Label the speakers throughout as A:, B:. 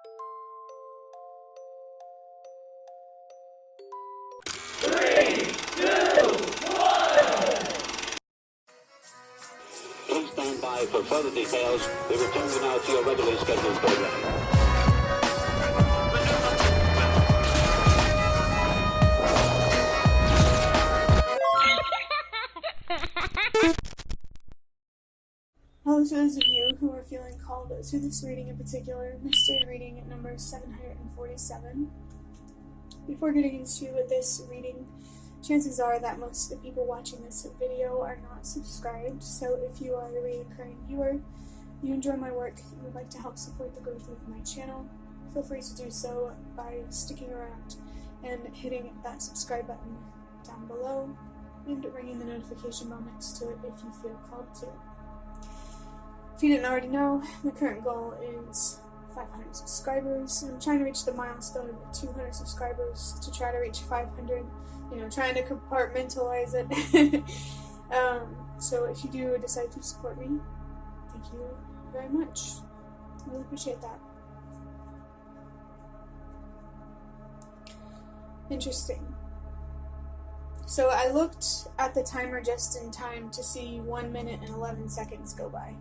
A: Please stand by for further details. We return you now to your regularly scheduled program.
B: Hello to those of you who are feeling called to this reading in particular, mystery reading number 747. Before getting into this reading, chances are that most of the people watching this video are not subscribed, so if you are a recurring viewer, you enjoy my work, and would like to help support the growth of my channel, feel free to do so by sticking around and hitting that subscribe button down below, and ringing the notification bell next to it if you feel called to. If you didn't already know, my current goal is 500 subscribers, and I'm trying to reach the milestone of 200 subscribers to try to reach 500, trying to compartmentalize it. So if you do decide to support me, thank you very much. I really appreciate that. Interesting. So I looked at the timer just in time to see 1 minute and 11 seconds go by.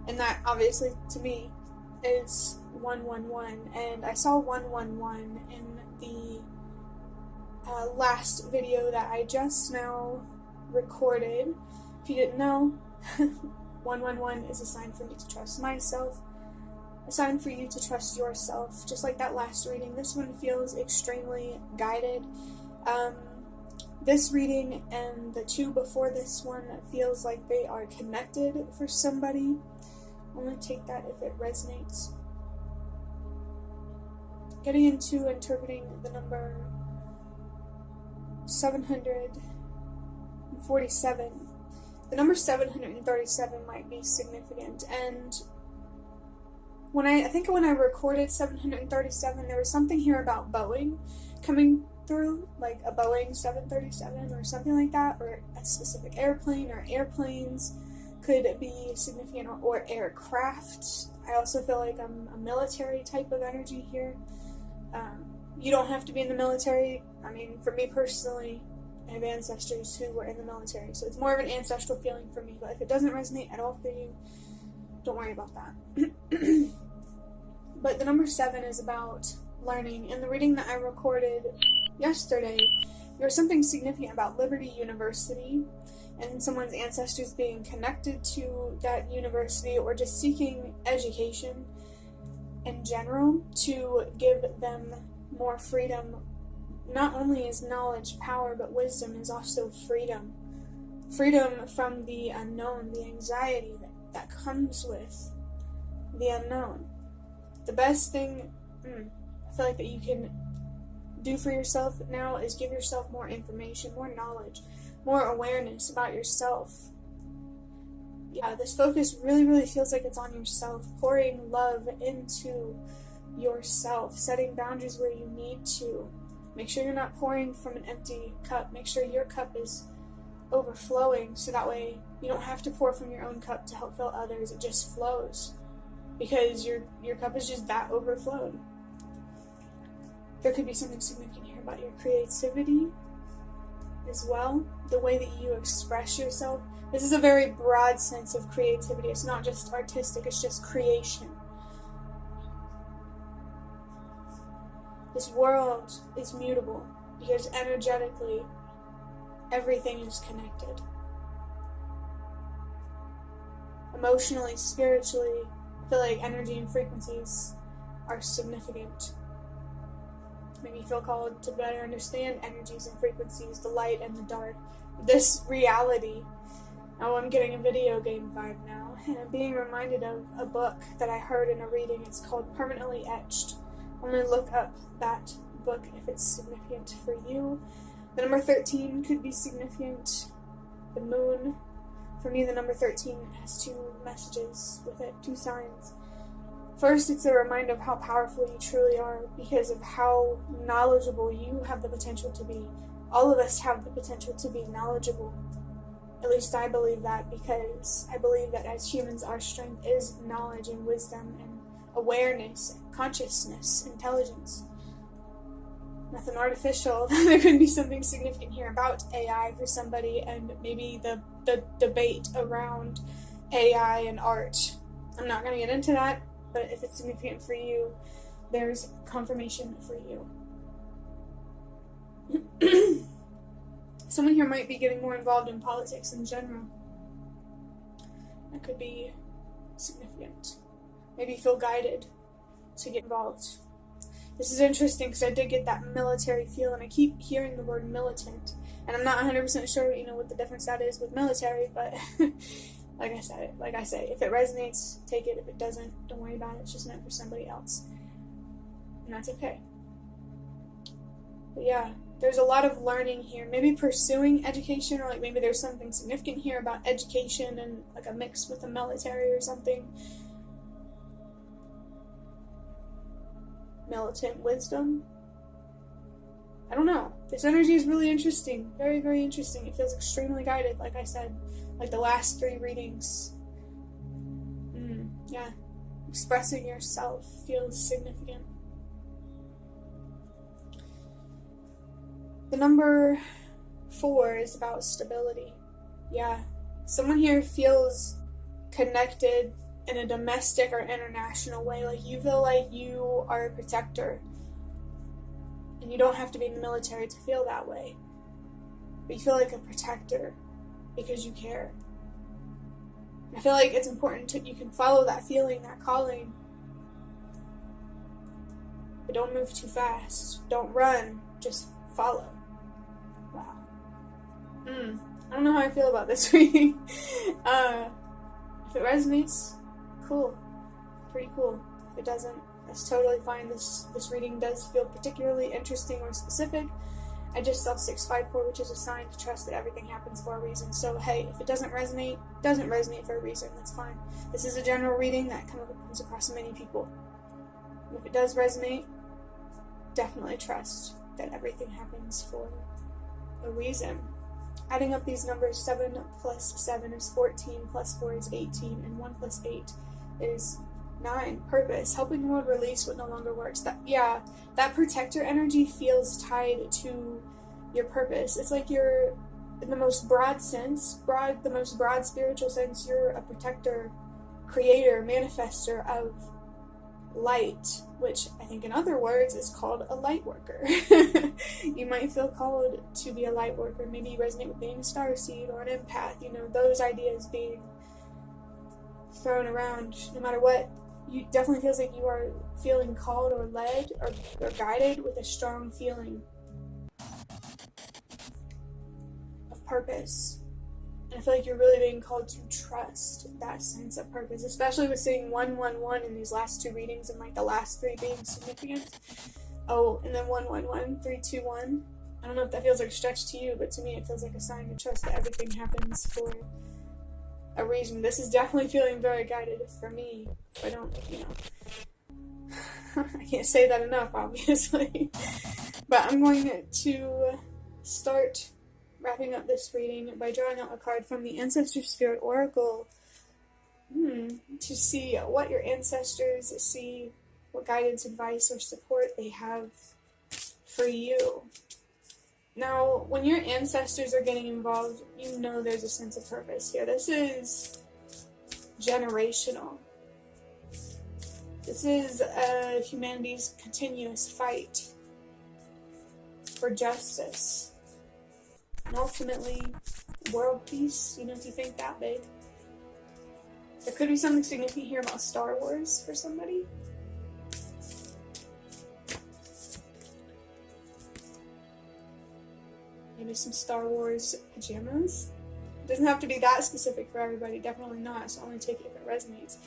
B: And that, obviously, to me, is 111. And I saw 111 in the last video that I just now recorded. If you didn't know, 111 is a sign for me to trust myself, a sign for you to trust yourself. Just like that last reading, this one feels extremely guided. This reading and the two before this one feels like they are connected for somebody. I'm going to take that if it resonates. Getting into interpreting the number 747. The number 737 might be significant, and when I recorded 737, there was something here about Boeing coming through, like a Boeing 737 or something like that, or a specific airplane or airplanes could be significant, or aircraft. I also feel like I'm a military type of energy here. You don't have to be in the military. I mean, for me personally, I have ancestors who were in the military, so it's more of an ancestral feeling for me, but if it doesn't resonate at all for you, don't worry about that. But the number 7 is about learning. In the reading that I recorded yesterday, there was something significant about Liberty University and someone's ancestors being connected to that university, or just seeking education in general to give them more freedom. Not only is knowledge power, but wisdom is also freedom. Freedom from the unknown, the anxiety that comes with the unknown. The best thing I feel like that you can do for yourself now is give yourself more information, more knowledge, more awareness about yourself. Yeah, this focus really, really feels like it's on yourself, pouring love into yourself, setting boundaries where you need to. Make sure you're not pouring from an empty cup. Make sure your cup is overflowing, so that way you don't have to pour from your own cup to help fill others. It just flows because your cup is just that overflowed. There could be something significant here about your creativity as well, the way that you express yourself. This is a very broad sense of creativity. It's not just artistic, it's just creation. This world is mutable because energetically everything is connected. Emotionally, spiritually, I feel like energy and frequencies are significant. Make me feel called to better understand energies and frequencies, the light and the dark, this reality. Oh, I'm getting a video game vibe now, and I'm being reminded of a book that I heard in a reading. It's called Permanently Etched. Only look up that book if it's significant for you. The number 13 could be significant. The moon. For me, the number 13 has two messages with it, two signs. First, it's a reminder of how powerful you truly are because of how knowledgeable you have the potential to be. All of us have the potential to be knowledgeable. At least I believe that, because I believe that as humans, our strength is knowledge and wisdom and awareness, consciousness, intelligence. Nothing artificial. There could be something significant here about AI for somebody, and maybe the debate around AI and art. I'm not going to get into that, but if it's significant for you, there's confirmation for you. Someone here might be getting more involved in politics in general. That could be significant. Maybe feel guided to get involved. This is interesting because I did get that military feel, and I keep hearing the word militant, and I'm not 100% sure, what the difference that is with military, but like I say, if it resonates, take it. If it doesn't, don't worry about it. It's just meant for somebody else, and that's okay. But yeah, there's a lot of learning here. Maybe pursuing education, or maybe there's something significant here about education and a mix with the military or something. Militant wisdom. I don't know. This energy is really interesting. Very, very interesting. It feels extremely guided, like I said. Like the last 3 readings. Yeah. Expressing yourself feels significant. The number 4 is about stability. Yeah. Someone here feels connected in a domestic or international way. Like you feel like you are a protector. And you don't have to be in the military to feel that way. But you feel like a protector because you care. I feel like it's important you can follow that feeling, that calling. But don't move too fast. Don't run. Just follow. Wow. I don't know how I feel about this reading. If it resonates, cool. Pretty cool. If it doesn't, that's totally fine. This reading does feel particularly interesting or specific. I just saw 654, which is a sign to trust that everything happens for a reason. So hey, if it doesn't resonate for a reason. That's fine. This is a general reading that comes across many people. And if it does resonate, definitely trust that everything happens for a reason. Adding up these numbers, 7 plus 7 is 14, plus 4 is 18, and 1 plus 8 is 9. Purpose, helping the world release what no longer works. That protector energy feels tied to your purpose. It's like you're, in the most broad sense, the most broad spiritual sense, you're a protector, creator, manifester of light, which I think in other words is called a light worker. You might feel called to be a light worker. Maybe you resonate with being a starseed or an empath. Those ideas being thrown around. No matter what, you definitely feels like you are feeling called or led or guided with a strong feeling of purpose. And I feel like you're really being called to trust that sense of purpose, especially with seeing 111 in these last 2 readings and the last 3 being significant. Oh, and then 111, 321. I don't know if that feels like a stretch to you, but to me it feels like a sign to trust that everything happens for a reason. This is definitely feeling very guided for me. I don't, I can't say that enough, obviously. But I'm going to start wrapping up this reading by drawing out a card from the Ancestor Spirit Oracle to see what your ancestors see, what guidance, advice, or support they have for you. Now, when your ancestors are getting involved, there's a sense of purpose here. This is generational. This is humanity's continuous fight for justice. And ultimately, world peace, if you think that big. There could be something significant here about Star Wars for somebody. Maybe some Star Wars pajamas. It doesn't have to be that specific for everybody, definitely not, so only take it if it resonates.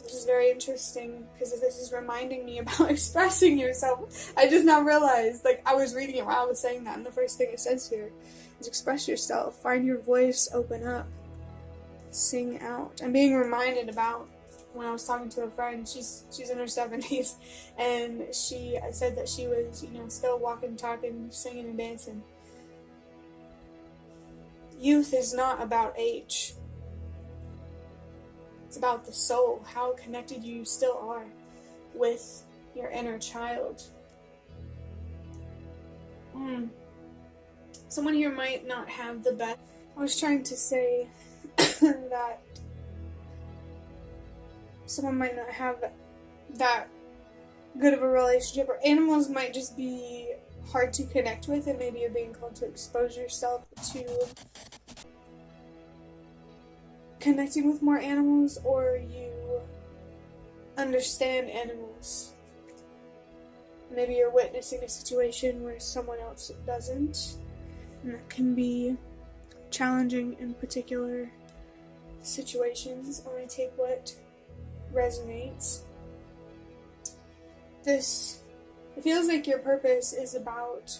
B: This is very interesting because this is reminding me about expressing yourself. I just now realized, I was reading it while I was saying that, and the first thing it says here is express yourself, find your voice, open up, sing out. I'm being reminded about when I was talking to a friend. She's in her 70s, and I said that she was, still walking, talking, singing, and dancing. Youth is not about age. It's about the soul, how connected you still are with your inner child. Someone here might not have the best. I was trying to say that someone might not have that good of a relationship, or animals might just be hard to connect with, and maybe you're being called to expose yourself to connecting with more animals, or you understand animals. Maybe you're witnessing a situation where someone else doesn't, and that can be challenging in particular situations. Only take what resonates. It feels like your purpose is about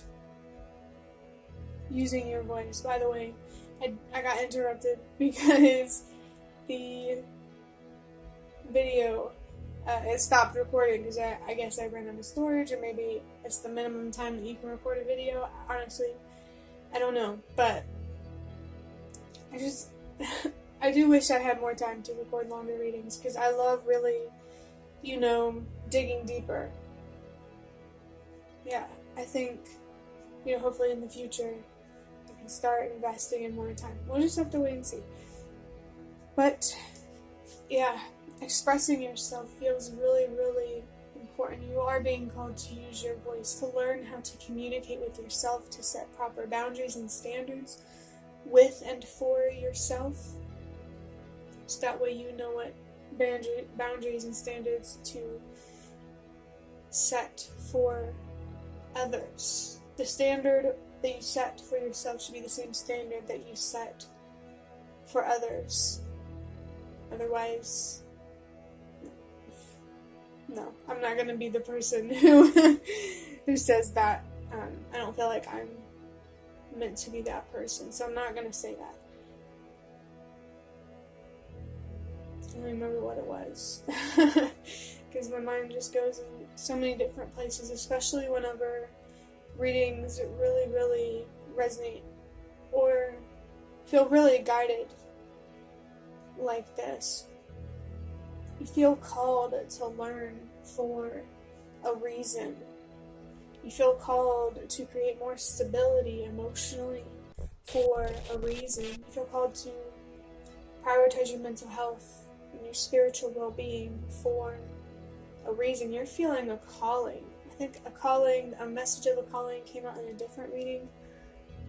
B: using your voice. By the way, I got interrupted because the video, it stopped recording because I guess I ran out of storage, or maybe it's the minimum time that you can record a video. Honestly, I don't know, but I do wish I had more time to record longer readings, because I love really, digging deeper. Yeah, I think, hopefully in the future I can start investing in more time. We'll just have to wait and see. But, yeah, expressing yourself feels really, really important. You are being called to use your voice, to learn how to communicate with yourself, to set proper boundaries and standards with and for yourself. So that way you know what boundaries and standards to set for others. The standard that you set for yourself should be the same standard that you set for others. Otherwise, no, I'm not going to be the person who says that. I don't feel like I'm meant to be that person, so I'm not going to say that. I don't remember what it was, because my mind just goes in so many different places, especially whenever readings really, really resonate or feel really guided like this. You feel called to learn for a reason. You feel called to create more stability emotionally for a reason. You feel called to prioritize your mental health and your spiritual well-being for a reason. You're feeling a calling. I think a message of a calling came out in a different reading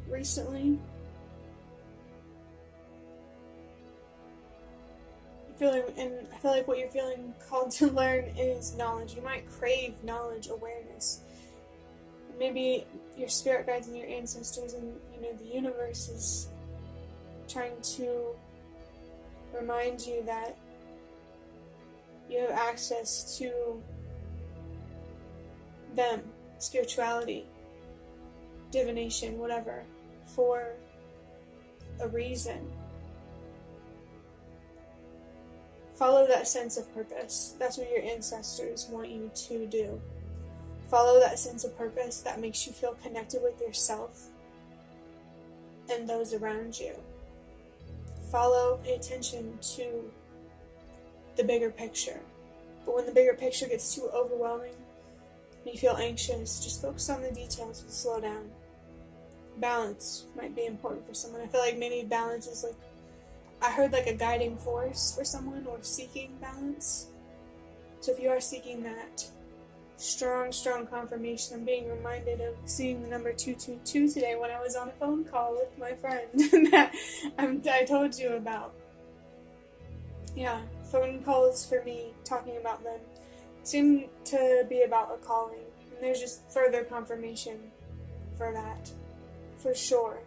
B: recently. I feel like what you're feeling called to learn is knowledge. You might crave knowledge, awareness. Maybe your spirit guides and your ancestors and the universe is trying to remind you that you have access to them, spirituality, divination, whatever, for a reason. Follow that sense of purpose. That's what your ancestors want you to do. Follow that sense of purpose that makes you feel connected with yourself and those around you. Pay attention to the bigger picture. But when the bigger picture gets too overwhelming and you feel anxious, just focus on the details and slow down. Balance might be important for someone. I feel like maybe balance is I heard a guiding force for someone, or seeking balance. So if you are seeking that strong confirmation, I'm being reminded of seeing the number 222 today when I was on a phone call with my friend that I told you about. Yeah, phone calls for me, talking about them, seem to be about a calling. And there's just further confirmation for that, for sure.